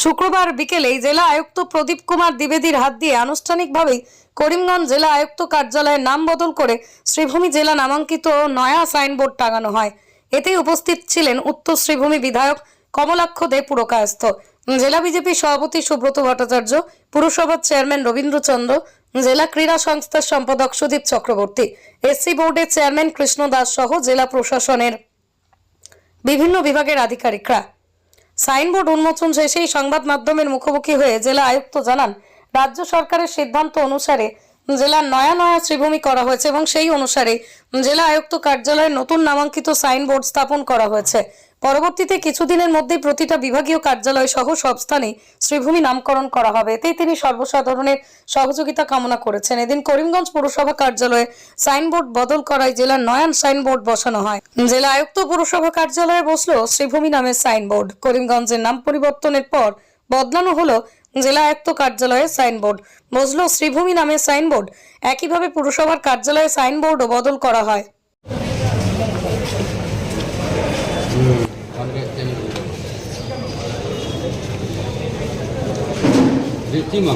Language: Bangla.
শুক্রবার বিকেলে জেলা আয়ুক্ত প্রদীপ কুমার দ্বিবেদীর হাত দিয়ে আনুষ্ঠানিকভাবে করিমগঞ্জ জেলা আয়ুক্ত কার্যালয়ের নাম বদল করে শ্রীভূমি জেলা নামাঙ্কিত নয়া সাইনবোর্ড টাঙানো হয়। এতে উপস্থিত ছিলেন উত্তর শ্রীভূমি বিধায়ক কমলাক্ষ দে পুরকায়স্থ, জেলা বিজেপি সভাপতি সুব্রত ভট্টাচার্য, পুরসভার চেয়ারম্যান রবীন্দ্রচন্দ্র, জেলা ক্রীড়া সংস্থার সম্পাদক সুদীপ চক্রবর্তী, এসসি বোর্ডের চেয়ারম্যান কৃষ্ণ দাস সহ জেলা প্রশাসনের বিভিন্ন বিভাগের আধিকারিকরা। সাইনবোর্ড উন্মোচন শেষেই সংবাদ মাধ্যমের মুখোমুখি হয়ে জেলা আয়ুক্ত জানান, রাজ্য সরকারের সিদ্ধান্ত অনুসারে জেলার নয়া শ্রীভূমি করা হয়েছে এবং সেই অনুসারে জেলা আয়ুক্ত কার্যালয়ে নতুন নামাঙ্কিত সাইনবোর্ড স্থাপন করা হয়েছে। পরবর্তীতে কিছুদিনের মধ্যেই প্রতিটা বিভাগীয় কার্যালয় সহ সব স্থানে শ্রীভূমি নামকরণ করা হবে। এতেই তিনি সর্বসাধারণের সহযোগিতা কামনা করেছেন। এদিন করিমগঞ্জ পৌরসভা কার্যালয়ে সাইনবোর্ড বদল করায় জেলার নয়া সাইনবোর্ড বসানো হয়। জেলা আয়ুক্ত পৌরসভা কার্যালয়ে বসলো শ্রীভূমি নামের সাইনবোর্ড। করিমগঞ্জের নাম পরিবর্তনের পর বদলানো হলো জেলা আয়ুক্ত কার্যালয়ে সাইনবোর্ড, বসলো শ্রীভূমি নামের সাইনবোর্ড। একইভাবে পুরসভার কার্যালয়ে সাইনবোর্ডও বদল করা হয়। रीतिमा